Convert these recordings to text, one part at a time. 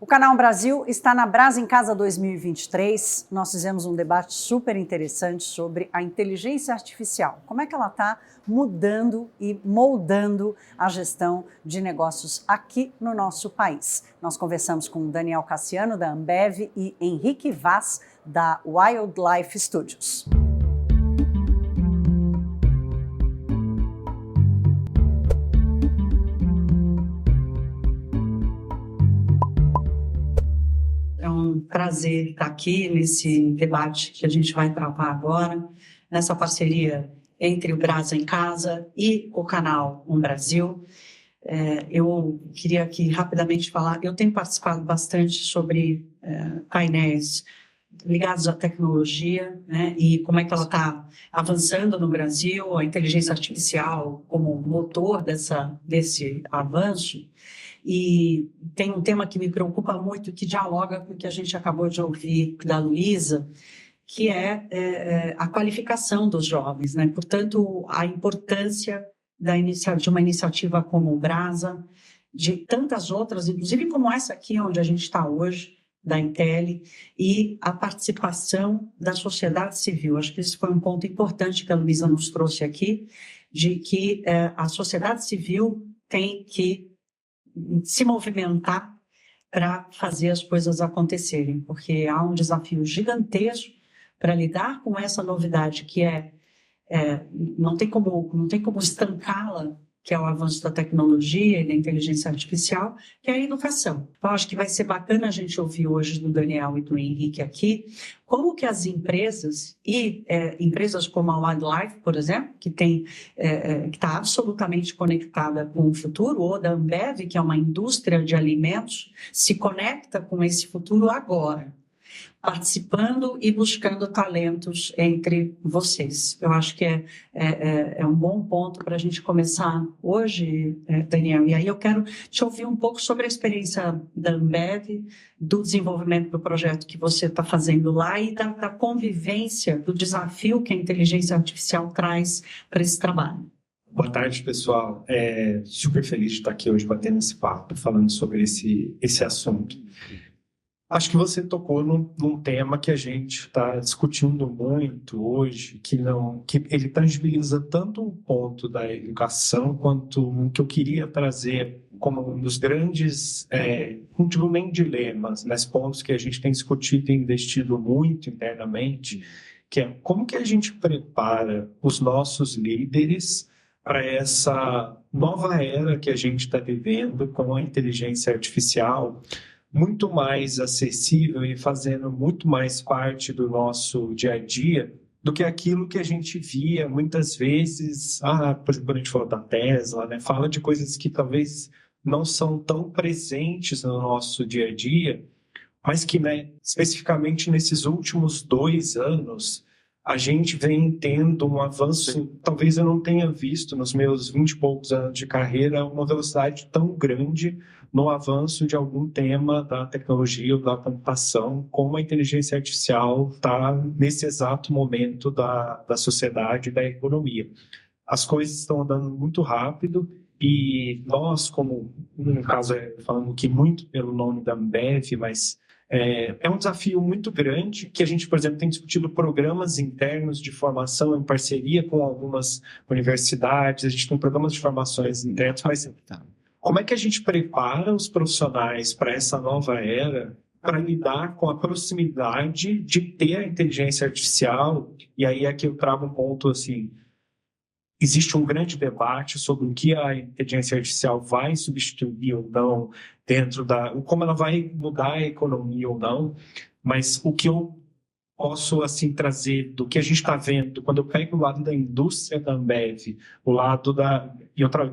O Canal Brasil está na Brasa em Casa 2023. Nós fizemos um debate super interessante sobre a inteligência artificial. Como é que ela está mudando e moldando a gestão de negócios aqui no nosso país. Nós conversamos com Daniel Cassiano, da Ambev, e Henrique Vaz, da Wildlife Studios. Prazer estar aqui nesse debate que a gente vai travar agora, nessa parceria entre o Brasa em Casa e o Canal Brasil. Eu queria aqui rapidamente falar, eu tenho participado bastante sobre painéis ligados à tecnologia, né, e como é que ela está avançando no Brasil, a inteligência artificial como motor desse avanço. E tem um tema que me preocupa muito, que dialoga com o que a gente acabou de ouvir da Luísa, que é a qualificação dos jovens, né? Portanto, a importância de uma iniciativa como o Brasa, de tantas outras, inclusive como essa aqui, onde a gente está hoje, da Intel, e a participação da sociedade civil. Acho que esse foi um ponto importante que a Luísa nos trouxe aqui, de que a sociedade civil tem que se movimentar para fazer as coisas acontecerem, porque há um desafio gigantesco para lidar com essa novidade que não tem como estancá-la, que é o avanço da tecnologia e da inteligência artificial, que é a educação. Então, acho que vai ser bacana a gente ouvir hoje do Daniel e do Henrique aqui, como que as empresas, e empresas como a Wildlife, por exemplo, que está absolutamente conectada com o futuro, ou da Ambev, que é uma indústria de alimentos, se conecta com esse futuro agora, participando e buscando talentos entre vocês. Eu acho que é um bom ponto para a gente começar hoje, Daniel. E aí eu quero te ouvir um pouco sobre a experiência da Ambev, do desenvolvimento do projeto que você está fazendo lá e da convivência, do desafio que a inteligência artificial traz para esse trabalho. Boa tarde, pessoal. Super feliz de estar aqui hoje batendo esse papo, falando sobre esse assunto. Acho que você tocou num tema que a gente está discutindo muito hoje, que ele tangibiliza tanto um ponto da educação quanto um que eu queria trazer como um dos grandes, não digo nem dilemas, mas pontos que a gente tem discutido e investido muito internamente, que é como que a gente prepara os nossos líderes para essa nova era que a gente está vivendo com a inteligência artificial, muito mais acessível e fazendo muito mais parte do nosso dia a dia do que aquilo que a gente via muitas vezes, por exemplo, a gente falou da Tesla, né? Fala de coisas que talvez não são tão presentes no nosso dia a dia, mas que, né, especificamente nesses últimos 2 anos, a gente vem tendo um avanço, talvez eu não tenha visto nos meus 20 e poucos anos de carreira, uma velocidade tão grande no avanço de algum tema da tecnologia ou da computação, como a inteligência artificial está nesse exato momento da sociedade e da economia. As coisas estão andando muito rápido e nós, como, no caso, falando aqui muito pelo nome da Ambev, mas é um desafio muito grande que a gente, por exemplo, tem discutido programas internos de formação em parceria com algumas universidades, a gente tem programas de formações internos, mas como é que a gente prepara os profissionais para essa nova era, para lidar com a proximidade de ter a inteligência artificial? E aí aqui eu trago um ponto assim, existe um grande debate sobre o que a inteligência artificial vai substituir ou não, como ela vai mudar a economia ou não, mas o que eu posso assim trazer do que a gente está vendo, quando eu pego o lado da indústria da Ambev, o lado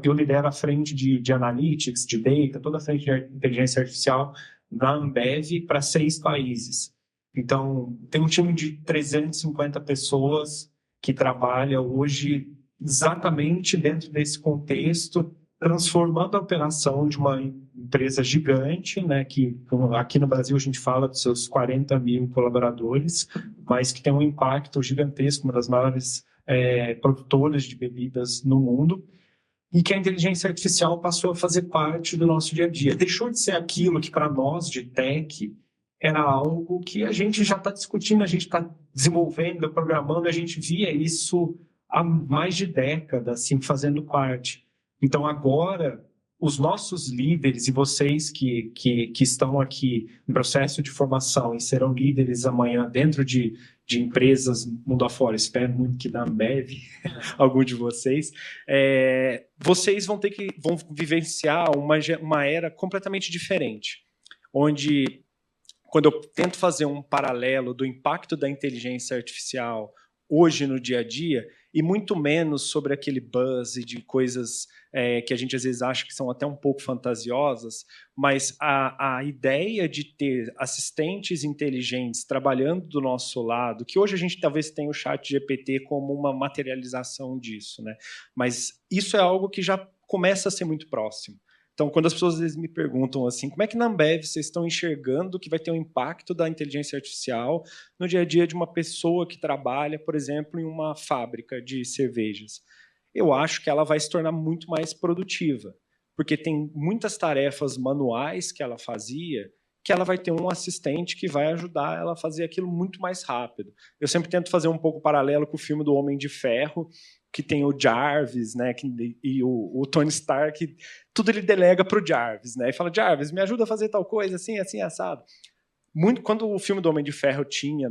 eu lidero a frente de analytics, de data, toda a frente de inteligência artificial da Ambev para 6 países. Então, tem um time de 350 pessoas que trabalha hoje exatamente dentro desse contexto, transformando a operação de uma empresa gigante, né, que aqui no Brasil a gente fala dos seus 40 mil colaboradores, mas que tem um impacto gigantesco, uma das maiores produtoras de bebidas no mundo, e que a inteligência artificial passou a fazer parte do nosso dia a dia. Deixou de ser aquilo que, para nós de tech, era algo que a gente já está discutindo, a gente está desenvolvendo, programando, a gente via isso há mais de décadas, assim, fazendo parte. Então, agora, os nossos líderes e vocês que estão aqui em processo de formação e serão líderes amanhã dentro de empresas mundo afora, espero muito que da Ambev, algum de vocês, vocês vão vivenciar uma era completamente diferente, onde, quando eu tento fazer um paralelo do impacto da inteligência artificial hoje no dia a dia, e muito menos sobre aquele buzz de coisas que a gente às vezes acha que são até um pouco fantasiosas, mas a ideia de ter assistentes inteligentes trabalhando do nosso lado, que hoje a gente talvez tenha o ChatGPT como uma materialização disso, né? Mas isso é algo que já começa a ser muito próximo. Então, quando as pessoas às vezes me perguntam assim, como é que na Ambev vocês estão enxergando que vai ter um impacto da inteligência artificial no dia a dia de uma pessoa que trabalha, por exemplo, em uma fábrica de cervejas? Eu acho que ela vai se tornar muito mais produtiva, porque tem muitas tarefas manuais que ela fazia, que ela vai ter um assistente que vai ajudar ela a fazer aquilo muito mais rápido. Eu sempre tento fazer um pouco paralelo com o filme do Homem de Ferro, que tem o Jarvis, né, e o Tony Stark, tudo ele delega para o Jarvis, né, e fala, Jarvis, me ajuda a fazer tal coisa, assim, assim, assado. Quando o filme do Homem de Ferro tinha,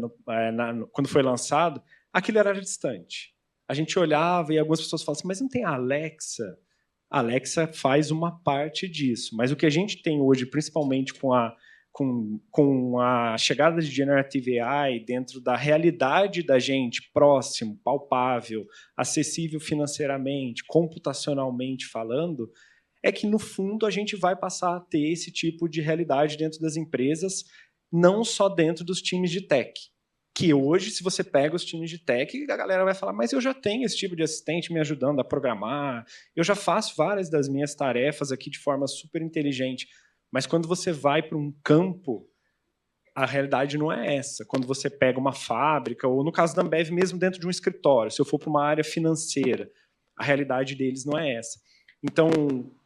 quando foi lançado, aquilo era distante. A gente olhava e algumas pessoas falavam assim, mas não tem a Alexa? A Alexa faz uma parte disso, mas o que a gente tem hoje, principalmente com a chegada de Generative AI dentro da realidade da gente, próximo, palpável, acessível financeiramente, computacionalmente falando, é que, no fundo, a gente vai passar a ter esse tipo de realidade dentro das empresas, não só dentro dos times de tech. Que hoje, se você pega os times de tech, a galera vai falar, mas eu já tenho esse tipo de assistente me ajudando a programar, eu já faço várias das minhas tarefas aqui de forma super inteligente. Mas quando você vai para um campo, a realidade não é essa. Quando você pega uma fábrica, ou no caso da Ambev mesmo dentro de um escritório, se eu for para uma área financeira, a realidade deles não é essa. Então,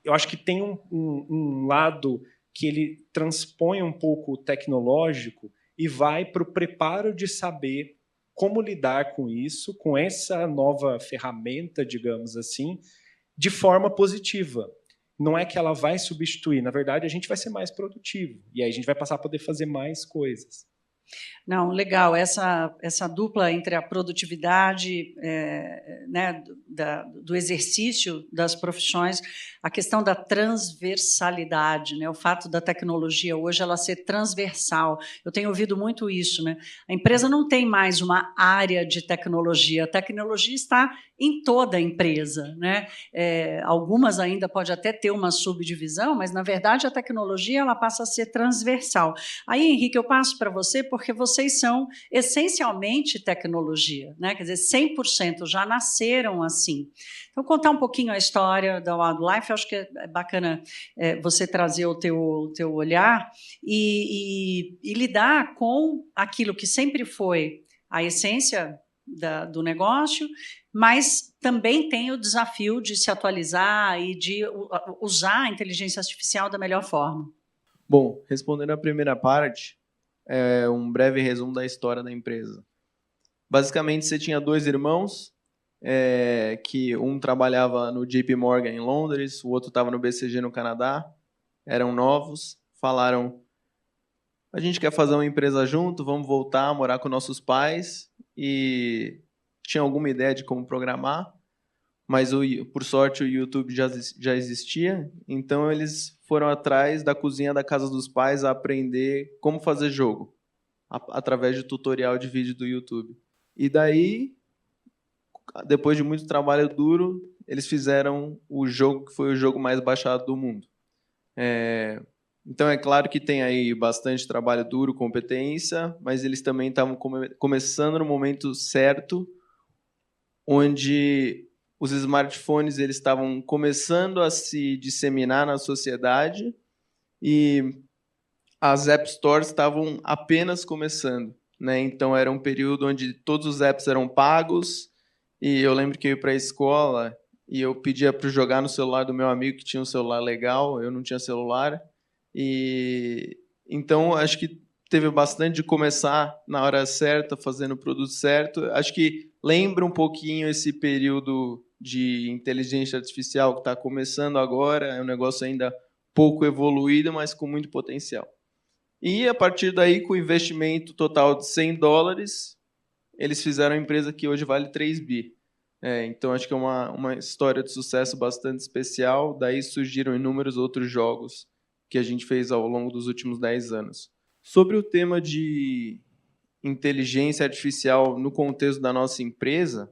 eu acho que tem um lado que ele transpõe um pouco o tecnológico e vai para o preparo de saber como lidar com isso, com essa nova ferramenta, digamos assim, de forma positiva. Não é que ela vai substituir, na verdade, a gente vai ser mais produtivo. E aí a gente vai passar a poder fazer mais coisas. Não, legal. Essa dupla entre a produtividade né, do exercício das profissões, a questão da transversalidade, né, o fato da tecnologia hoje ela ser transversal. Eu tenho ouvido muito isso. Né? A empresa não tem mais uma área de tecnologia, a tecnologia está em toda a empresa. Né? Algumas ainda pode até ter uma subdivisão, mas, na verdade, a tecnologia ela passa a ser transversal. Aí, Henrique, eu passo para você, porque vocês são essencialmente tecnologia, né? Quer dizer, 100% já nasceram assim. Então, contar um pouquinho a história da Wildlife, eu acho que é bacana você trazer o teu olhar e lidar com aquilo que sempre foi a essência do negócio, mas também tem o desafio de se atualizar e de usar a inteligência artificial da melhor forma. Bom, respondendo a primeira parte, um breve resumo da história da empresa. Basicamente, você tinha dois irmãos, que um trabalhava no JP Morgan em Londres, o outro estava no BCG no Canadá, eram novos, falaram, a gente quer fazer uma empresa junto, vamos voltar a morar com nossos pais, e tinha alguma ideia de como programar, mas por sorte o YouTube já existia, então eles foram atrás da cozinha da casa dos pais a aprender como fazer jogo, através de tutorial de vídeo do YouTube. E daí, depois de muito trabalho duro, eles fizeram o jogo que foi o jogo mais baixado do mundo. Então é claro que tem aí bastante trabalho duro, competência, mas eles também estavam começando no momento certo, onde os smartphones eles estavam começando a se disseminar na sociedade e as App Stores estavam apenas começando, né? Então era um período onde todos os apps eram pagos e eu lembro que eu ia para a escola e eu pedia para jogar no celular do meu amigo que tinha um celular legal, eu não tinha celular. E então acho que teve bastante de começar na hora certa, fazendo o produto certo. Acho que lembra um pouquinho esse período de inteligência artificial que está começando agora, é um negócio ainda pouco evoluído, mas com muito potencial. E, a partir daí, com o investimento total de $100, eles fizeram a empresa que hoje vale 3 bi. Então, acho que é uma história de sucesso bastante especial. Daí surgiram inúmeros outros jogos que a gente fez ao longo dos últimos 10 anos. Sobre o tema de inteligência artificial no contexto da nossa empresa,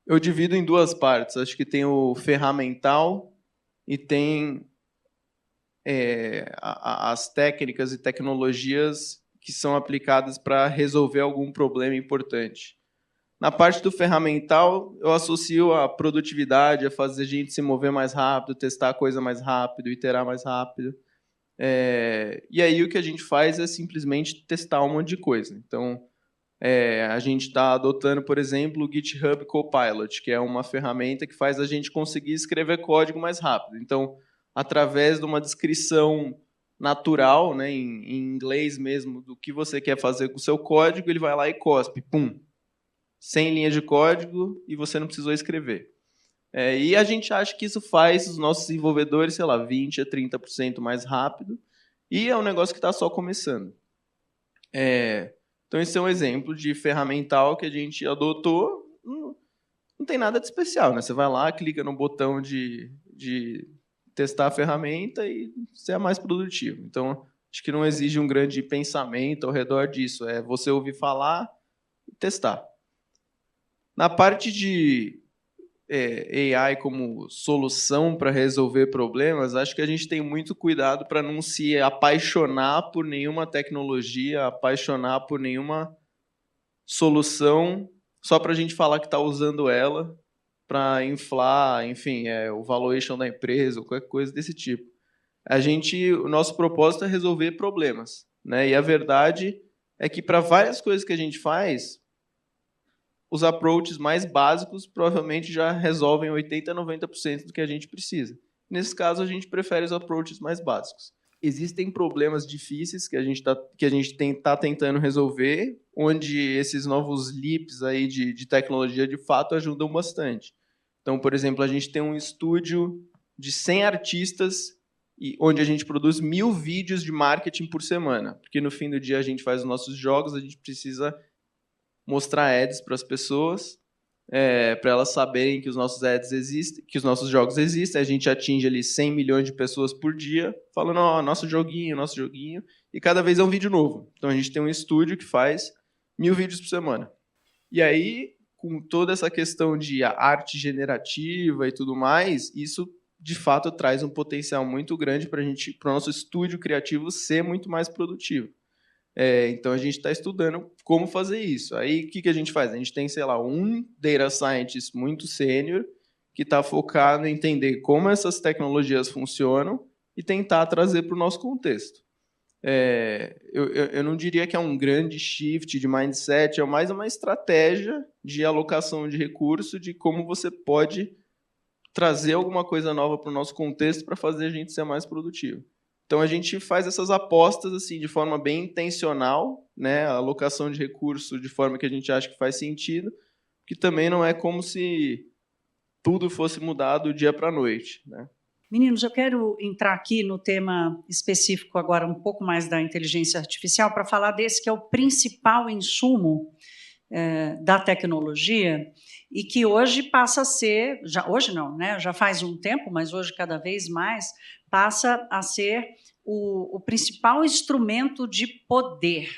eu divido em duas partes. Acho que tem o ferramental e tem as técnicas e tecnologias que são aplicadas para resolver algum problema importante. Na parte do ferramental, eu associo a produtividade, a fazer a gente se mover mais rápido, testar a coisa mais rápido, iterar mais rápido. E aí o que a gente faz é simplesmente testar um monte de coisa. Então, a gente está adotando, por exemplo, o GitHub Copilot, que é uma ferramenta que faz a gente conseguir escrever código mais rápido. Então, através de uma descrição natural, né, em inglês mesmo, do que você quer fazer com o seu código, ele vai lá e cospe, pum, 100 linhas de código e você não precisou escrever. E a gente acha que isso faz os nossos desenvolvedores, sei lá, 20% a 30% mais rápido, e é um negócio que está só começando. Então, esse é um exemplo de ferramental que a gente adotou. Não tem nada de especial, né? Você vai lá, clica no botão de testar a ferramenta e você é mais produtivo. Então, acho que não exige um grande pensamento ao redor disso. É você ouvir falar e testar. Na parte de AI como solução para resolver problemas, acho que a gente tem muito cuidado para não se apaixonar por nenhuma tecnologia, apaixonar por nenhuma solução só para a gente falar que está usando ela para inflar, enfim, o valuation da empresa ou qualquer coisa desse tipo. O nosso propósito é resolver problemas, né? E a verdade é que para várias coisas que a gente faz, os approaches mais básicos provavelmente já resolvem 80% a 90% do que a gente precisa. Nesse caso, a gente prefere os approaches mais básicos. Existem problemas difíceis que a gente está tentando resolver, onde esses novos leaps aí de tecnologia, de fato, ajudam bastante. Então, por exemplo, a gente tem um estúdio de 100 artistas, onde a gente produz 1000 vídeos de marketing por semana, porque no fim do dia a gente faz os nossos jogos, a gente precisa mostrar ads para as pessoas, para elas saberem que os nossos ads existem, que os nossos jogos existem. A gente atinge ali 100 milhões de pessoas por dia, falando, nosso joguinho, e cada vez é um vídeo novo. Então a gente tem um estúdio que faz 1000 vídeos por semana. E aí, com toda essa questão de arte generativa e tudo mais, isso de fato traz um potencial muito grande para o nosso estúdio criativo ser muito mais produtivo. Então, a gente está estudando como fazer isso. Aí, o que a gente faz? A gente tem, sei lá, um data scientist muito sênior que está focado em entender como essas tecnologias funcionam e tentar trazer para o nosso contexto. Eu não diria que é um grande shift de mindset, é mais uma estratégia de alocação de recurso, de como você pode trazer alguma coisa nova para o nosso contexto para fazer a gente ser mais produtivo. Então, a gente faz essas apostas assim, de forma bem intencional, né? A alocação de recurso de forma que a gente acha que faz sentido, que também não é como se tudo fosse mudar do dia para a noite, né? Meninos, eu quero entrar aqui no tema específico agora, um pouco mais da inteligência artificial, para falar desse que é o principal insumo da tecnologia e que hoje passa a ser, hoje não, né? Já faz um tempo, mas hoje cada vez mais, passa a ser o principal instrumento de poder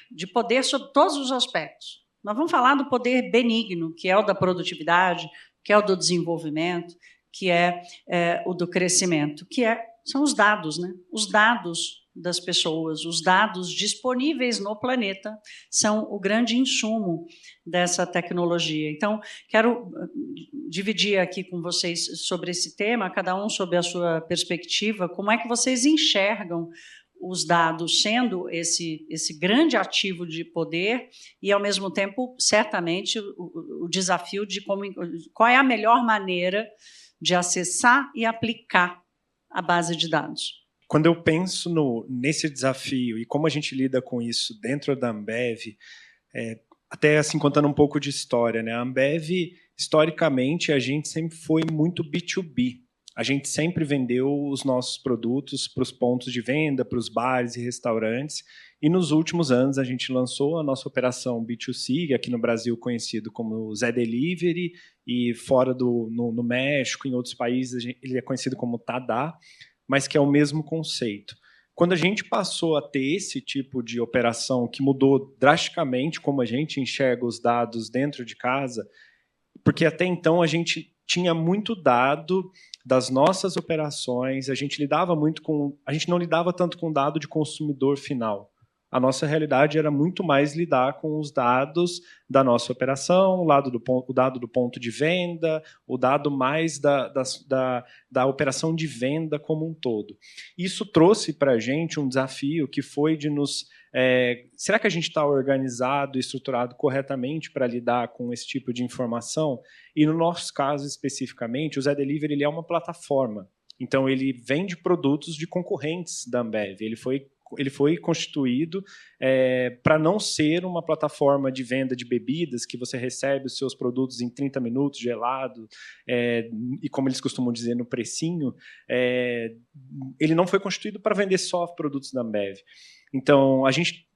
sobre todos os aspectos. Nós vamos falar do poder benigno, que é o da produtividade, que é o do desenvolvimento, que é o do crescimento, são os dados, né? Os dados das pessoas, os dados disponíveis no planeta são o grande insumo dessa tecnologia. Então, quero dividir aqui com vocês sobre esse tema, cada um sob a sua perspectiva, como é que vocês enxergam os dados sendo esse grande ativo de poder e, ao mesmo tempo, certamente, o desafio de qual é a melhor maneira de acessar e aplicar a base de dados. Quando eu penso nesse desafio e como a gente lida com isso dentro da Ambev, até assim contando um pouco de história, né? A Ambev, historicamente, a gente sempre foi muito B2B. A gente sempre vendeu os nossos produtos para os pontos de venda, para os bares e restaurantes. E nos últimos anos a gente lançou a nossa operação B2C, aqui no Brasil conhecido como Zé Delivery, e fora no México, em outros países, ele é conhecido como Tadá, mas que é o mesmo conceito. Quando a gente passou a ter esse tipo de operação que mudou drasticamente como a gente enxerga os dados dentro de casa, porque até então a gente tinha muito dado das nossas operações, a gente não lidava tanto com dado de consumidor final. A nossa realidade era muito mais lidar com os dados da nossa operação, o dado do ponto de venda, o dado mais da operação de venda como um todo. Isso trouxe para a gente um desafio que foi de será que a gente está organizado e estruturado corretamente para lidar com esse tipo de informação? E no nosso caso especificamente, o Zé Delivery ele é uma plataforma. Então, ele vende produtos de concorrentes da Ambev. Ele foi constituído para não ser uma plataforma de venda de bebidas que você recebe os seus produtos em 30 minutos, gelado, e como eles costumam dizer, no precinho. Ele não foi constituído para vender só produtos da Ambev. Então, a gente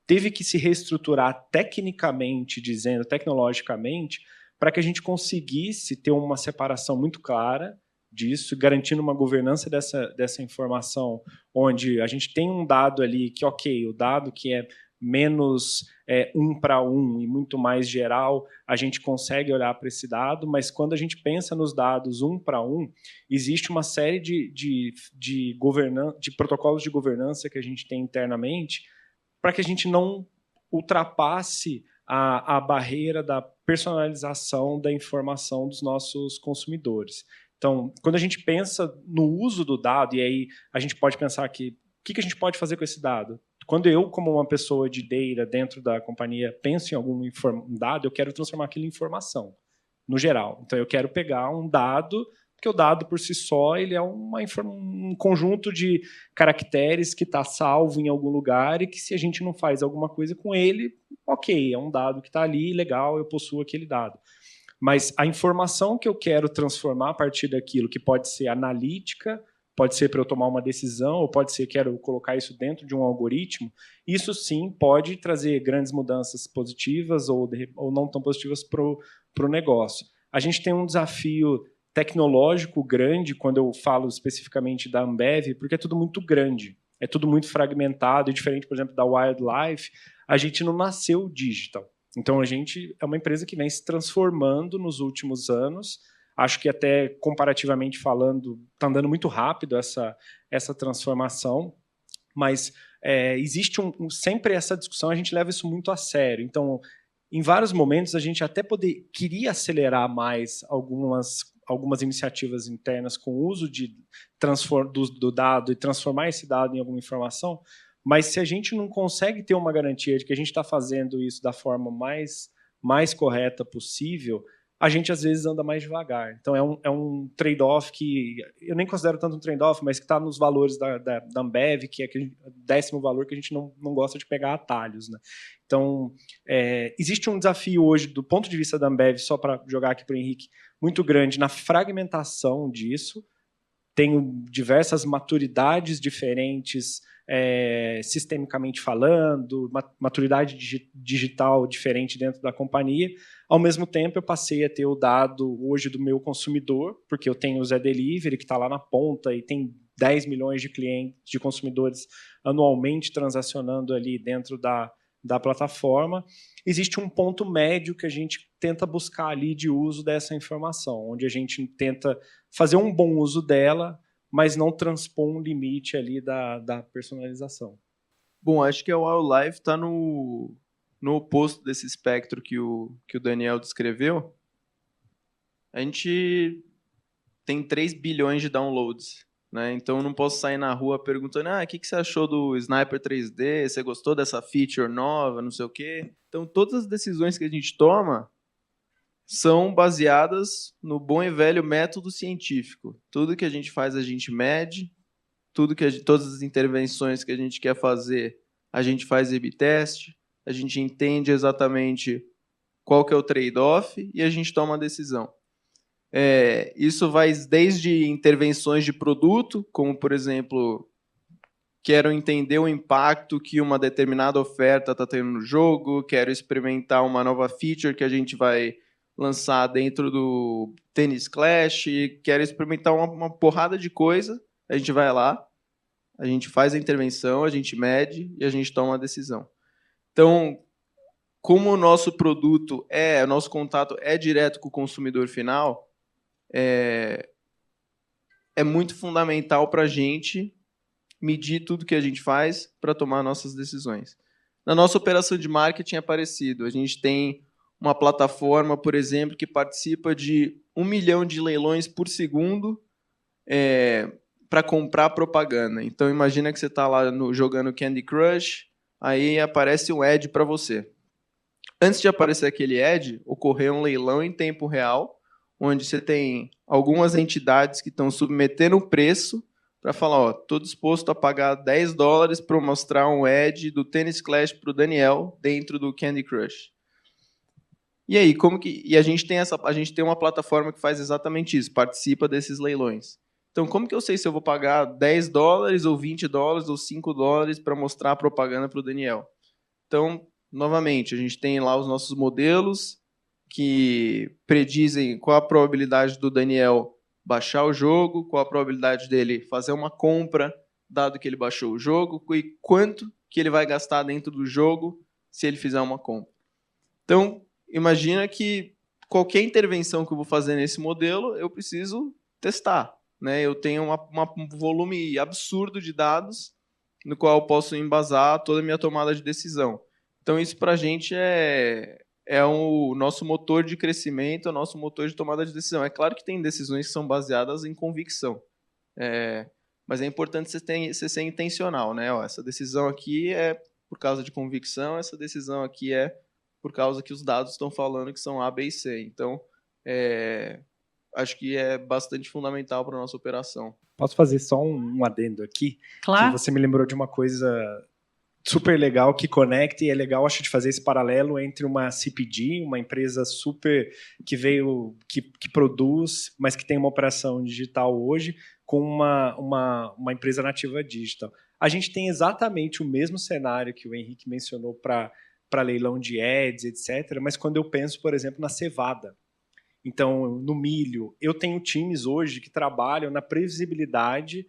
teve que se reestruturar tecnicamente, tecnologicamente, para que a gente conseguisse ter uma separação muito clara disso, garantindo uma governança dessa informação, onde a gente tem um dado ali que, o dado que é menos 1 para 1 e muito mais geral, a gente consegue olhar para esse dado, mas quando a gente pensa nos dados 1 para 1, existe uma série de protocolos de governança que a gente tem internamente para que a gente não ultrapasse a barreira da personalização da informação dos nossos consumidores. Então, quando a gente pensa no uso do dado, e aí a gente pode pensar que o que a gente pode fazer com esse dado? Quando eu, como uma pessoa de data dentro da companhia, penso em algum dado, eu quero transformar aquilo em informação, no geral. Então, eu quero pegar um dado, porque o dado, por si só, ele é um conjunto de caracteres que está salvo em algum lugar e que, se a gente não faz alguma coisa com ele, é um dado que está ali, legal, eu possuo aquele dado. Mas a informação que eu quero transformar a partir daquilo, que pode ser analítica, pode ser para eu tomar uma decisão, ou pode ser que quero colocar isso dentro de um algoritmo, isso sim pode trazer grandes mudanças positivas ou não tão positivas para o negócio. A gente tem um desafio tecnológico grande, quando eu falo especificamente da Ambev, porque é tudo muito grande, é tudo muito fragmentado, e diferente, por exemplo, da Wildlife, a gente não nasceu digital. Então, a gente é uma empresa que vem se transformando nos últimos anos. Acho que até, comparativamente falando, está andando muito rápido essa transformação, mas existe sempre essa discussão, a gente leva isso muito a sério. Então, em vários momentos, a gente até queria acelerar mais algumas iniciativas internas com o uso do dado e transformar esse dado em alguma informação, mas se a gente não consegue ter uma garantia de que a gente está fazendo isso da forma mais correta possível, a gente às vezes anda mais devagar. Então é um trade-off que eu nem considero tanto um trade-off, mas que está nos valores da Ambev, que é aquele 10º valor que a gente não gosta de pegar atalhos, né? Então existe um desafio hoje, do ponto de vista da Ambev, só para jogar aqui para o Henrique, muito grande na fragmentação disso. Tenho diversas maturidades diferentes, sistemicamente falando, maturidade digital diferente dentro da companhia. Ao mesmo tempo, eu passei a ter o dado hoje do meu consumidor, porque eu tenho o Zé Delivery, que está lá na ponta e tem 10 milhões de clientes, de consumidores anualmente transacionando ali dentro da plataforma. Existe um ponto médio que a gente tenta buscar ali de uso dessa informação, onde a gente tenta fazer um bom uso dela, mas não transpor um limite ali da personalização. Bom, acho que a Wildlife está no oposto desse espectro que o Daniel descreveu. A gente tem 3 bilhões de downloads né? Então, eu não posso sair na rua perguntando o que você achou do Sniper 3D, você gostou dessa feature nova, não sei o quê. Então, todas as decisões que a gente toma são baseadas no bom e velho método científico. Tudo que a gente faz, a gente mede, todas as intervenções que a gente quer fazer, a gente faz A/B test, a gente entende exatamente qual que é o trade-off e a gente toma a decisão. Isso vai desde intervenções de produto, como, por exemplo, quero entender o impacto que uma determinada oferta está tendo no jogo, quero experimentar uma nova feature que a gente vai lançar dentro do Tennis Clash, quero experimentar uma porrada de coisa, a gente vai lá, a gente faz a intervenção, a gente mede e a gente toma a decisão. Então, como o nosso produto o nosso contato é direto com o consumidor final, é muito fundamental para a gente medir tudo que a gente faz para tomar nossas decisões. Na nossa operação de marketing é parecido. A gente tem uma plataforma, por exemplo, que participa de 1 milhão de leilões por segundo para comprar propaganda. Então, imagina que você está lá jogando Candy Crush, aí aparece um ad para você. Antes de aparecer aquele ad, ocorreu um leilão em tempo real, onde você tem algumas entidades que estão submetendo o preço para falar, estou disposto a pagar $10 para mostrar um ad do Tennis Clash para o Daniel dentro do Candy Crush. E aí, a gente tem uma plataforma que faz exatamente isso, participa desses leilões. Então, como que eu sei se eu vou pagar $10 ou $20 ou $5 para mostrar a propaganda para o Daniel? Então, novamente, a gente tem lá os nossos modelos que predizem qual a probabilidade do Daniel baixar o jogo, qual a probabilidade dele fazer uma compra, dado que ele baixou o jogo, e quanto que ele vai gastar dentro do jogo se ele fizer uma compra. Então, imagina que qualquer intervenção que eu vou fazer nesse modelo, eu preciso testar, né? Eu tenho um volume absurdo de dados no qual eu posso embasar toda a minha tomada de decisão. Então, isso para a gente é o nosso motor de crescimento, é o nosso motor de tomada de decisão. É claro que tem decisões que são baseadas em convicção, mas é importante você ser intencional, né? Essa decisão aqui é por causa de convicção, essa decisão aqui é por causa que os dados estão falando que são A, B e C. Então, acho que é bastante fundamental para a nossa operação. Posso fazer só um adendo aqui? Claro. Que você me lembrou de uma coisa super legal que conecta, e é legal, acho, de fazer esse paralelo entre uma CPG, uma empresa super que produz, mas que tem uma operação digital hoje, com uma empresa nativa digital. A gente tem exatamente o mesmo cenário que o Henrique mencionou para leilão de ads, etc., mas quando eu penso, por exemplo, na cevada. Então, no milho, eu tenho times hoje que trabalham na previsibilidade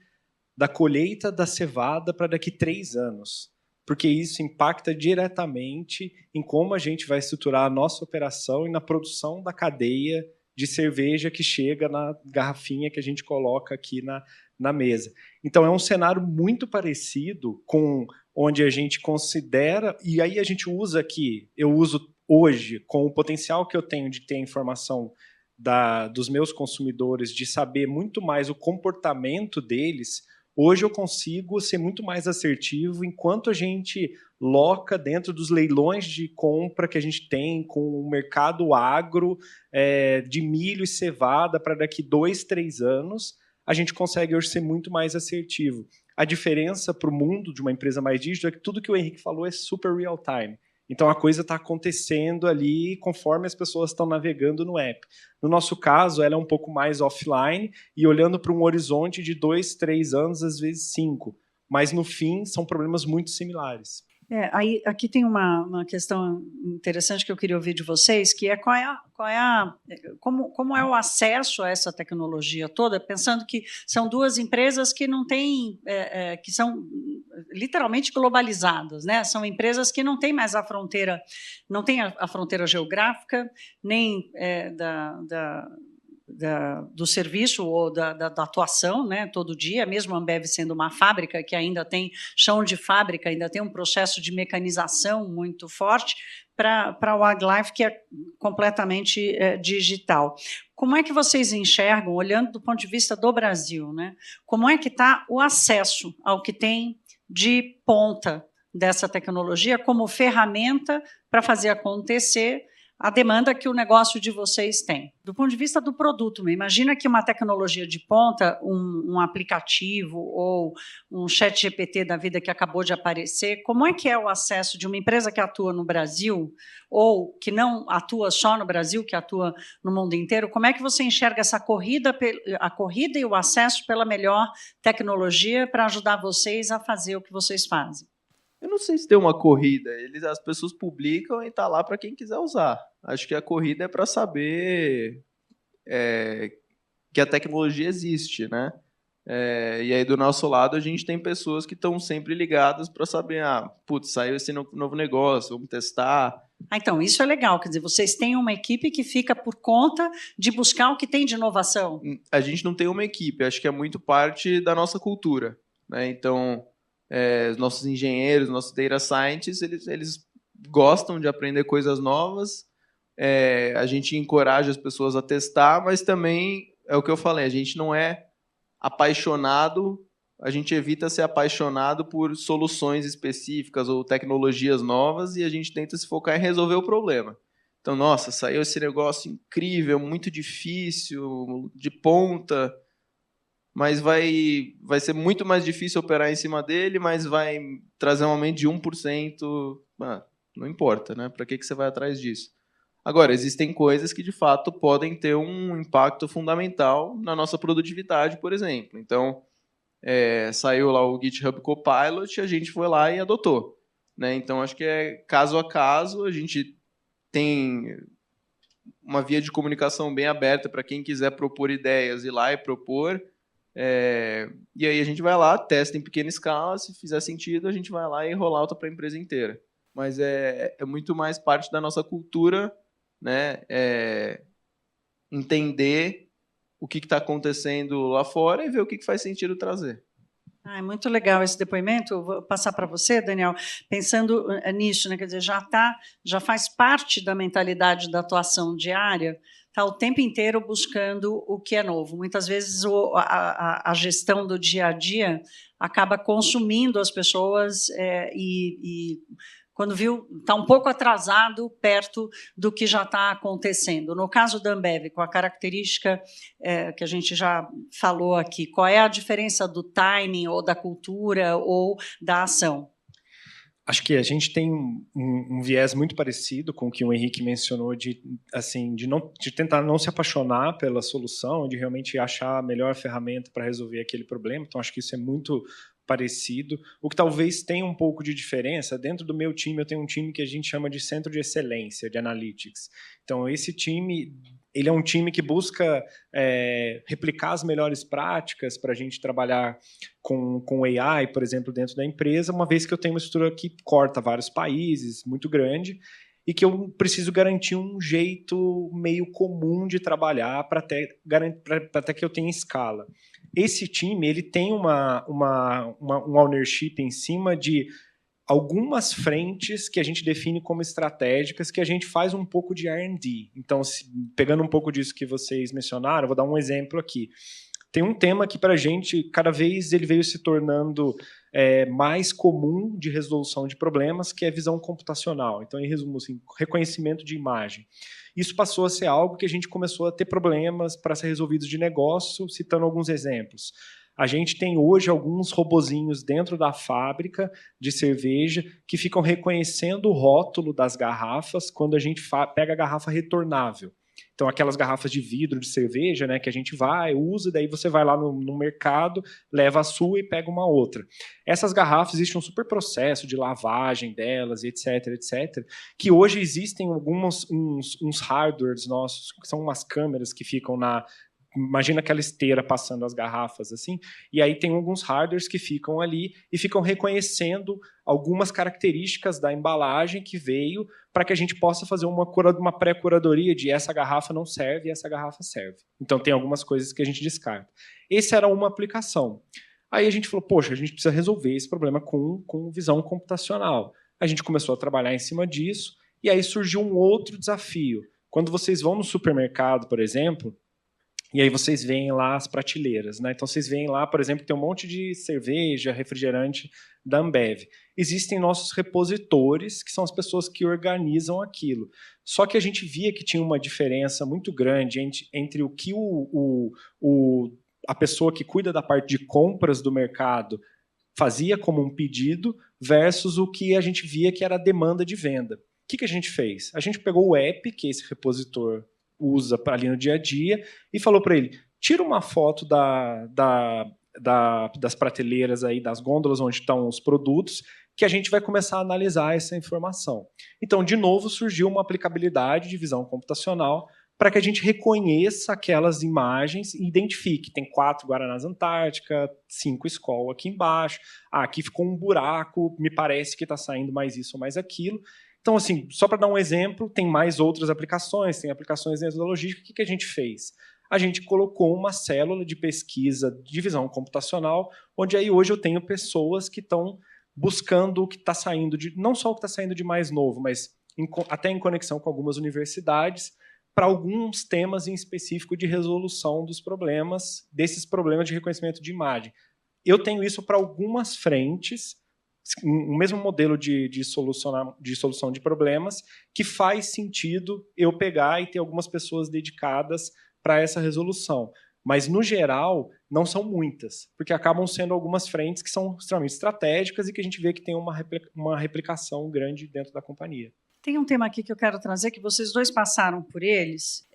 da colheita da cevada para daqui 3 anos, porque isso impacta diretamente em como a gente vai estruturar a nossa operação e na produção da cadeia de cerveja que chega na garrafinha que a gente coloca aqui na mesa. Então, é um cenário muito parecido com onde a gente considera, e aí a gente usa aqui, eu uso hoje, com o potencial que eu tenho de ter informação dos meus consumidores, de saber muito mais o comportamento deles, hoje eu consigo ser muito mais assertivo enquanto a gente loca dentro dos leilões de compra que a gente tem com o mercado agro de milho e cevada para daqui 2, 3 anos, a gente consegue hoje ser muito mais assertivo. A diferença para o mundo de uma empresa mais digital é que tudo que o Henrique falou é super real time. Então, a coisa está acontecendo ali conforme as pessoas estão navegando no app. No nosso caso, ela é um pouco mais offline e olhando para um horizonte de 2, 3 anos, às vezes 5. Mas, no fim, são problemas muito similares. Aqui tem uma questão interessante que eu queria ouvir de vocês, que é como é o acesso a essa tecnologia toda, pensando que são 2 empresas que não têm, que são literalmente globalizadas, né? São empresas que não têm mais a fronteira, não tem a fronteira geográfica, nem do serviço ou da atuação, né, todo dia, mesmo a Ambev sendo uma fábrica que ainda tem chão de fábrica, ainda tem um processo de mecanização muito forte, para o AgLife, que é completamente digital. Como é que vocês enxergam, olhando do ponto de vista do Brasil, né, como é que está o acesso ao que tem de ponta dessa tecnologia como ferramenta para fazer acontecer a demanda que o negócio de vocês tem? Do ponto de vista do produto, imagina que uma tecnologia de ponta, um aplicativo ou um chat GPT da vida que acabou de aparecer, como é que é o acesso de uma empresa que atua no Brasil ou que não atua só no Brasil, que atua no mundo inteiro? Como é que você enxerga essa corrida, a corrida e o acesso pela melhor tecnologia para ajudar vocês a fazer o que vocês fazem? Eu não sei se tem uma corrida. As pessoas publicam e tá lá para quem quiser usar. Acho que a corrida é para saber que a tecnologia existe, né? E aí, do nosso lado, a gente tem pessoas que estão sempre ligadas para saber, saiu esse novo negócio, vamos testar. Então, isso é legal. Quer dizer, vocês têm uma equipe que fica por conta de buscar o que tem de inovação? A gente não tem uma equipe. Acho que é muito parte da nossa cultura, né? Então, os nossos engenheiros, nossos data scientists, eles gostam de aprender coisas novas. A gente encoraja as pessoas a testar, mas também é o que eu falei, a gente não é apaixonado, a gente evita ser apaixonado por soluções específicas ou tecnologias novas e a gente tenta se focar em resolver o problema. Então, nossa, saiu esse negócio incrível, muito difícil, de ponta, mas vai ser muito mais difícil operar em cima dele, mas vai trazer um aumento de 1%. Não importa, né? Para que você vai atrás disso? Agora, existem coisas que, de fato, podem ter um impacto fundamental na nossa produtividade, por exemplo. Então, saiu lá o GitHub Copilot, a gente foi lá e adotou, né? Então, acho que é caso a caso, a gente tem uma via de comunicação bem aberta para quem quiser propor ideias, ir lá e propor. E aí a gente vai lá, testa em pequena escala, se fizer sentido, a gente vai lá e rola outra para a empresa inteira. Mas é muito mais parte da nossa cultura, né? Entender o que está acontecendo lá fora e ver o que faz sentido trazer. É muito legal esse depoimento. Eu vou passar para você, Daniel, pensando nisso, né? Quer dizer, já faz parte da mentalidade da atuação diária, está o tempo inteiro buscando o que é novo. Muitas vezes a gestão do dia a dia acaba consumindo as pessoas e quando viu, está um pouco atrasado perto do que já está acontecendo. No caso da Ambev, com a característica que a gente já falou aqui, qual é a diferença do timing ou da cultura ou da ação? Acho que a gente tem um viés muito parecido com o que o Henrique mencionou de tentar não se apaixonar pela solução, de realmente achar a melhor ferramenta para resolver aquele problema. Então, acho que isso é muito parecido. O que talvez tenha um pouco de diferença, dentro do meu time, eu tenho um time que a gente chama de Centro de Excelência de Analytics. Então, esse time, ele é um time que busca replicar as melhores práticas para a gente trabalhar com AI, por exemplo, dentro da empresa, uma vez que eu tenho uma estrutura que corta vários países, muito grande, e que eu preciso garantir um jeito meio comum de trabalhar para até que eu tenha escala. Esse time ele tem um ownership em cima de algumas frentes que a gente define como estratégicas, que a gente faz um pouco de R&D. Então, pegando um pouco disso que vocês mencionaram, vou dar um exemplo aqui. Tem um tema que, para a gente, cada vez ele veio se tornando mais comum de resolução de problemas, que é visão computacional. Então, em resumo, assim, reconhecimento de imagem. Isso passou a ser algo que a gente começou a ter problemas para ser resolvidos de negócio, citando alguns exemplos. A gente tem hoje alguns robozinhos dentro da fábrica de cerveja que ficam reconhecendo o rótulo das garrafas quando a gente pega a garrafa retornável. Então, aquelas garrafas de vidro de cerveja, né, que a gente vai, usa, daí você vai lá no mercado, leva a sua e pega uma outra. Essas garrafas, existe um super processo de lavagem delas, etc., que hoje existem uns hardwares nossos, que são umas câmeras que ficam imagina aquela esteira passando as garrafas assim, e aí tem alguns hardwares que ficam ali e ficam reconhecendo algumas características da embalagem que veio para que a gente possa fazer uma pré-curadoria de essa garrafa não serve e essa garrafa serve. Então tem algumas coisas que a gente descarta. Essa era uma aplicação. Aí a gente falou, poxa, a gente precisa resolver esse problema com visão computacional. A gente começou a trabalhar em cima disso, e aí surgiu um outro desafio. Quando vocês vão no supermercado, por exemplo, e aí vocês veem lá as prateleiras, né? Então vocês veem lá, por exemplo, que tem um monte de cerveja, refrigerante da Ambev. Existem nossos repositores, que são as pessoas que organizam aquilo. Só que a gente via que tinha uma diferença muito grande entre o que a pessoa que cuida da parte de compras do mercado fazia como um pedido versus o que a gente via que era a demanda de venda. O que a gente fez? A gente pegou o app, que esse repositor usa ali no dia a dia, e falou para ele, tira uma foto das prateleiras, aí, das gôndolas onde estão os produtos, que a gente vai começar a analisar essa informação. Então, de novo, surgiu uma aplicabilidade de visão computacional para que a gente reconheça aquelas imagens e identifique. Tem 4 Guaranás Antártica, 5 Skol aqui embaixo. Aqui ficou um buraco, me parece que está saindo mais isso ou mais aquilo. Então, assim, só para dar um exemplo, tem mais outras aplicações, tem aplicações dentro da logística. O que a gente fez? A gente colocou uma célula de pesquisa de visão computacional, onde aí hoje eu tenho pessoas que estão buscando o que está saindo não só o que está saindo de mais novo, mas até em conexão com algumas universidades, para alguns temas em específico de resolução dos problemas, desses problemas de reconhecimento de imagem. Eu tenho isso para algumas frentes, o mesmo modelo de solução de problemas, que faz sentido eu pegar e ter algumas pessoas dedicadas para essa resolução. Mas, no geral, não são muitas, porque acabam sendo algumas frentes que são extremamente estratégicas e que a gente vê que tem uma replicação grande dentro da companhia. Tem um tema aqui que eu quero trazer, que vocês dois passaram por eles.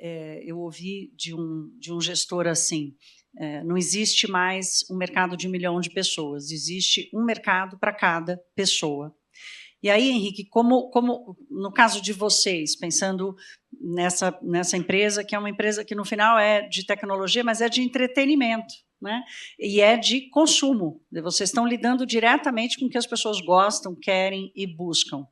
Eu ouvi de um gestor assim, não existe mais um mercado de 1 milhão de pessoas, existe um mercado para cada pessoa. E aí, Henrique, como no caso de vocês, pensando nessa empresa, que é uma empresa que no final é de tecnologia, mas é de entretenimento, né? E é de consumo. Vocês estão lidando diretamente com o que as pessoas gostam, querem e buscam.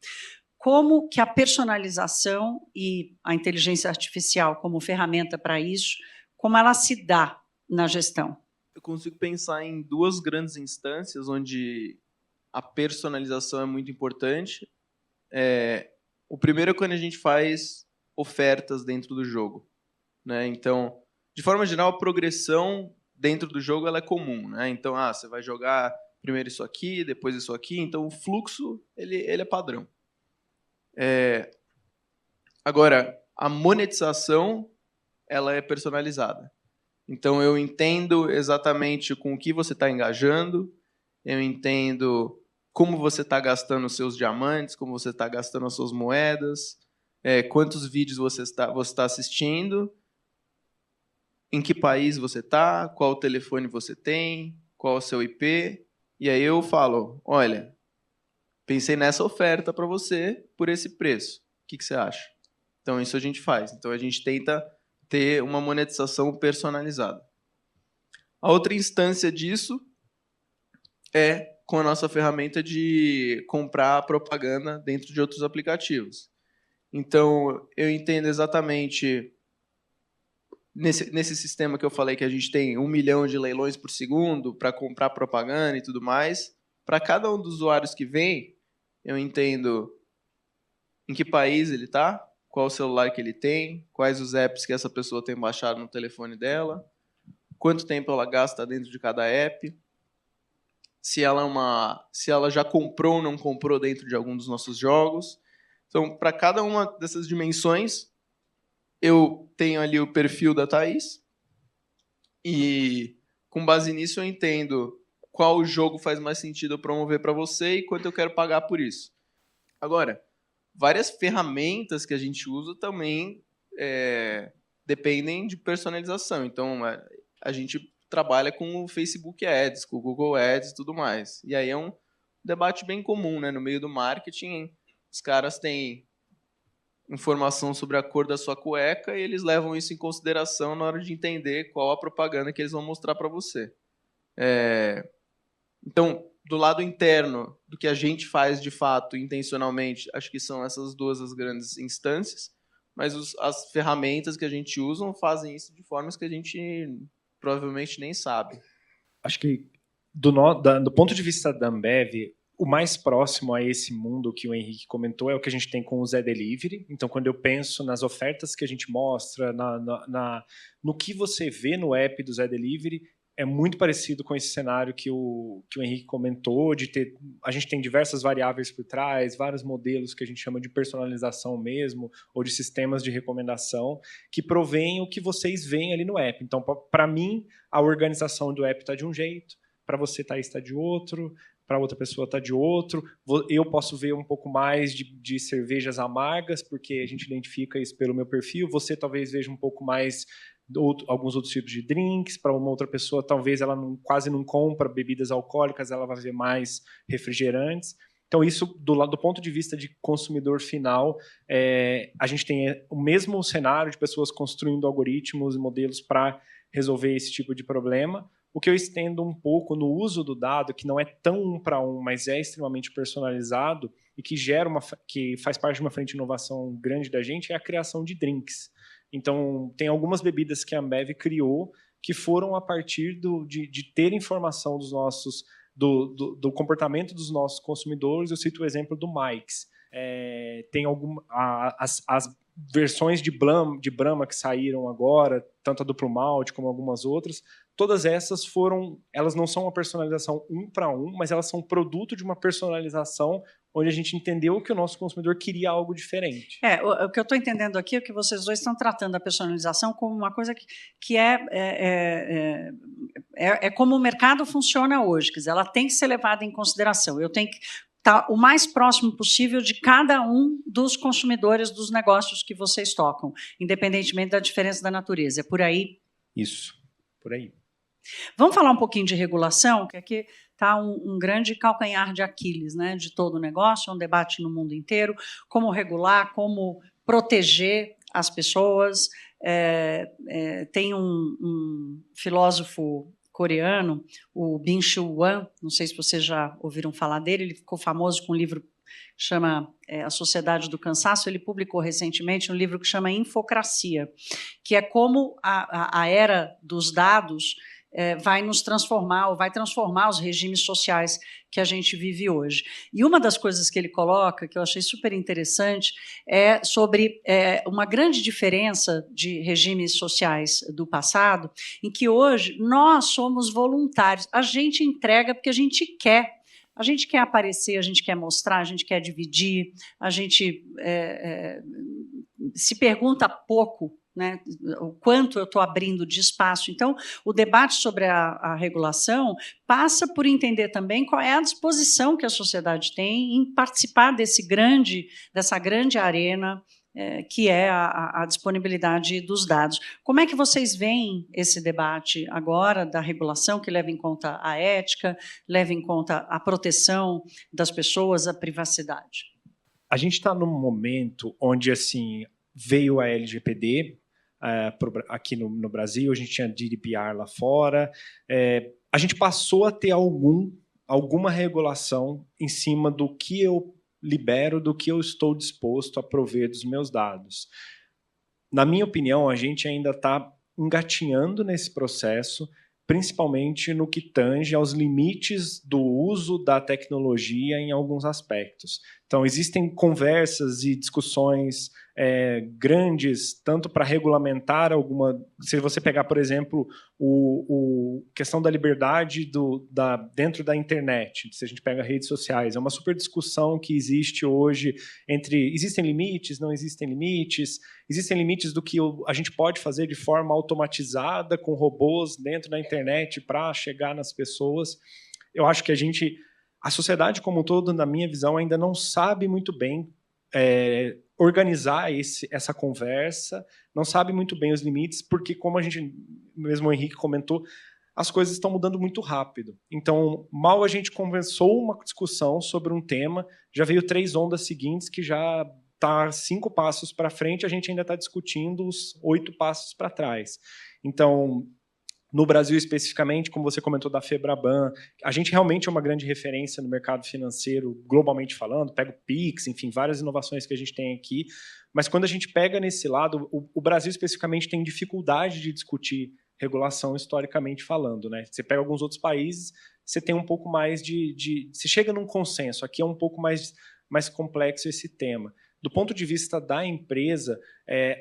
Como que a personalização e a inteligência artificial como ferramenta para isso, como ela se dá na gestão? Eu consigo pensar em 2 grandes instâncias onde a personalização é muito importante. O primeiro é quando a gente faz ofertas dentro do jogo, né? Então, de forma geral, a progressão dentro do jogo ela é comum, né? Então, você vai jogar primeiro isso aqui, depois isso aqui. Então, o fluxo ele é padrão. Agora, a monetização ela é personalizada. Então, eu entendo exatamente com o que você está engajando, eu entendo como você está gastando os seus diamantes, como você está gastando as suas moedas, quantos vídeos você está assistindo, em que país você está, qual telefone você tem, qual o seu IP, e aí eu falo, olha, pensei nessa oferta para você por esse preço. O que você acha? Então, isso a gente faz. Então, a gente tenta ter uma monetização personalizada. A outra instância disso é com a nossa ferramenta de comprar propaganda dentro de outros aplicativos. Então, eu entendo exatamente, nesse sistema que eu falei, que a gente tem 1 milhão de leilões por segundo para comprar propaganda e tudo mais, para cada um dos usuários que vem, eu entendo em que país ele está, qual o celular que ele tem, quais os apps que essa pessoa tem baixado no telefone dela, quanto tempo ela gasta dentro de cada app, se ela já comprou ou não comprou dentro de algum dos nossos jogos. Então, para cada uma dessas dimensões, eu tenho ali o perfil da Thaís e, com base nisso, eu entendo qual jogo faz mais sentido eu promover para você e quanto eu quero pagar por isso. Agora, várias ferramentas que a gente usa também dependem de personalização. Então, a gente trabalha com o Facebook Ads, com o Google Ads e tudo mais. E aí é um debate bem comum, né? No meio do marketing, os caras têm informação sobre a cor da sua cueca e eles levam isso em consideração na hora de entender qual a propaganda que eles vão mostrar para você. Então, do lado interno, do que a gente faz de fato, intencionalmente, acho que são essas duas as grandes instâncias, mas as ferramentas que a gente usa fazem isso de formas que a gente provavelmente nem sabe. Acho que, do ponto de vista da Ambev, o mais próximo a esse mundo que o Henrique comentou é o que a gente tem com o Zé Delivery. Então, quando eu penso nas ofertas que a gente mostra, no que você vê no app do Zé Delivery, é muito parecido com esse cenário que o Henrique comentou, a gente tem diversas variáveis por trás, vários modelos que a gente chama de personalização mesmo, ou de sistemas de recomendação, que provém o que vocês veem ali no app. Então, para mim, a organização do app está de um jeito, para você, Thaís, está de outro, para outra pessoa está de outro. Eu posso ver um pouco mais de cervejas amargas, porque a gente identifica isso pelo meu perfil. Você talvez veja um pouco mais alguns outros tipos de drinks. Para uma outra pessoa, talvez ela quase não compra bebidas alcoólicas, ela vai ver mais refrigerantes. Então, isso, do ponto de vista de consumidor final, a gente tem o mesmo cenário de pessoas construindo algoritmos e modelos para resolver esse tipo de problema. O que eu estendo um pouco no uso do dado, que não é tão um para um, mas é extremamente personalizado e que que faz parte de uma frente de inovação grande da gente, é a criação de drinks. Então, tem algumas bebidas que a Ambev criou que foram a partir de ter informação do comportamento dos nossos consumidores. Eu cito o exemplo do Mike's. Tem as versões de Brahma que saíram agora, tanto a duplo malte como algumas outras, todas essas elas não são uma personalização um para um, mas elas são produto de uma personalização onde a gente entendeu que o nosso consumidor queria algo diferente. O que eu estou entendendo aqui é que vocês dois estão tratando a personalização como uma coisa que é como o mercado funciona hoje, quer dizer, ela tem que ser levada em consideração. Eu tenho que estar o mais próximo possível de cada um dos consumidores dos negócios que vocês tocam, independentemente da diferença da natureza. É por aí? Isso, por aí. Vamos falar um pouquinho de regulação, que aqui está um grande calcanhar de Aquiles, né, de todo o negócio, um debate no mundo inteiro, como regular, como proteger as pessoas. Tem um filósofo coreano, o Byung-Chul Han, não sei se vocês já ouviram falar dele, ele ficou famoso com um livro que chama A Sociedade do Cansaço. Ele publicou recentemente um livro que chama Infocracia, que é como a era dos dados vai nos transformar, ou vai transformar os regimes sociais que a gente vive hoje. E uma das coisas que ele coloca, que eu achei super interessante, é sobre uma grande diferença de regimes sociais do passado, em que hoje nós somos voluntários, a gente entrega porque a gente quer. A gente quer aparecer, a gente quer mostrar, a gente quer dividir, a gente se pergunta pouco, né, o quanto eu estou abrindo de espaço. Então, o debate sobre a regulação passa por entender também qual é a disposição que a sociedade tem em participar dessa grande arena que é a disponibilidade dos dados. Como é que vocês veem esse debate agora da regulação, que leva em conta a ética, leva em conta a proteção das pessoas, a privacidade? A gente está num momento onde assim veio a LGPD aqui no Brasil, a gente tinha GDPR lá fora, a gente passou a ter alguma regulação em cima do que eu libero, do que eu estou disposto a prover dos meus dados. Na minha opinião, a gente ainda está engatinhando nesse processo, principalmente no que tange aos limites do uso da tecnologia em alguns aspectos. Então, existem conversas e discussões grandes, tanto para regulamentar se você pegar, por exemplo, questão da liberdade dentro da internet, se a gente pega redes sociais, é uma super discussão que existe hoje existem limites, não existem limites do que a gente pode fazer de forma automatizada com robôs dentro da internet para chegar nas pessoas. Eu acho que a sociedade como um todo, na minha visão, ainda não sabe muito bem organizar essa conversa, não sabe muito bem os limites, porque, como mesmo o Henrique comentou, as coisas estão mudando muito rápido. Então, mal a gente começou uma discussão sobre um tema, já veio 3 ondas seguintes que já está 5 passos para frente, a gente ainda está discutindo os 8 passos para trás. Então, no Brasil especificamente, como você comentou da Febraban, a gente realmente é uma grande referência no mercado financeiro, globalmente falando, pega o Pix, enfim, várias inovações que a gente tem aqui, mas quando a gente pega nesse lado, o Brasil especificamente tem dificuldade de discutir regulação historicamente falando, né? Você pega alguns outros países, você tem um pouco mais você chega num consenso, aqui é um pouco mais complexo esse tema. Do ponto de vista da empresa,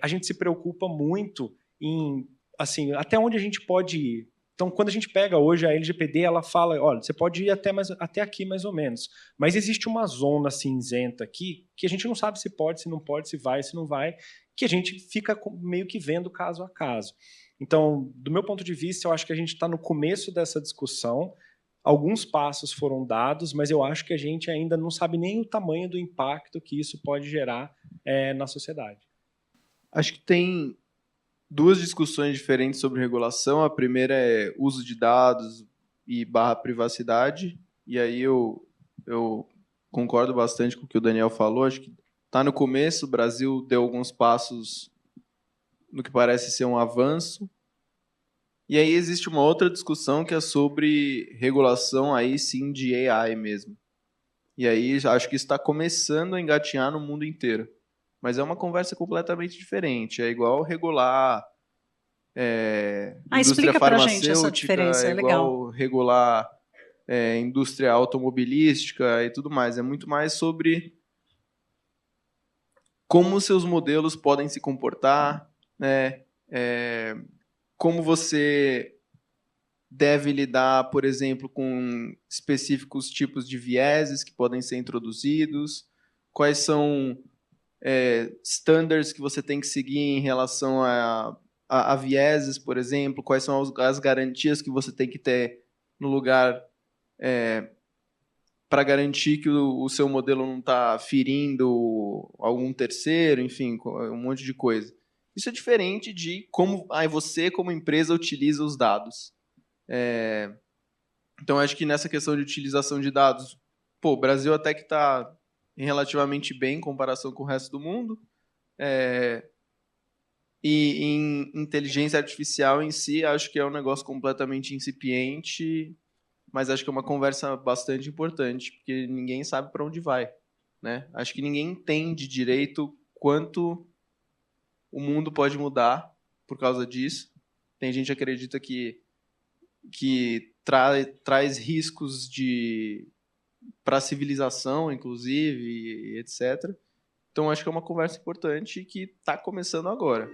a gente se preocupa muito em, assim, até onde a gente pode ir. Então, quando a gente pega hoje a LGPD, ela fala, olha, você pode ir até aqui mais ou menos, mas existe uma zona cinzenta aqui que a gente não sabe se pode, se não pode, se vai, se não vai, que a gente fica meio que vendo caso a caso. Então, do meu ponto de vista, eu acho que a gente está no começo dessa discussão. Alguns passos foram dados, mas eu acho que a gente ainda não sabe nem o tamanho do impacto que isso pode gerar na sociedade. Acho que tem 2 discussões diferentes sobre regulação. A primeira é uso de dados e /privacidade. E aí eu concordo bastante com o que o Daniel falou. Acho que está no começo, o Brasil deu alguns passos no que parece ser um avanço. E aí existe uma outra discussão que é sobre regulação aí sim de AI mesmo. E aí acho que isso está começando a engatinhar no mundo inteiro. Mas é uma conversa completamente diferente. É igual regular indústria explica pra gente essa farmacêutica, diferença, é é igual legal. regular indústria automobilística e tudo mais. É muito mais sobre como seus modelos podem se comportar, né? Como você deve lidar, por exemplo, com específicos tipos de vieses que podem ser introduzidos, quais são standards que você tem que seguir em relação a vieses, por exemplo, quais são as garantias que você tem que ter no lugar para garantir que o seu modelo não está ferindo algum terceiro, enfim, um monte de coisa. Isso é diferente de como você, como empresa, utiliza os dados. Então, acho que nessa questão de utilização de dados, o Brasil até que está relativamente bem em comparação com o resto do mundo. E em inteligência artificial em si, acho que é um negócio completamente incipiente, mas acho que é uma conversa bastante importante, porque ninguém sabe para onde vai, né? Acho que ninguém entende direito quanto o mundo pode mudar por causa disso. Tem gente que acredita que traz riscos para a civilização, inclusive, e etc. Então, acho que é uma conversa importante que está começando agora.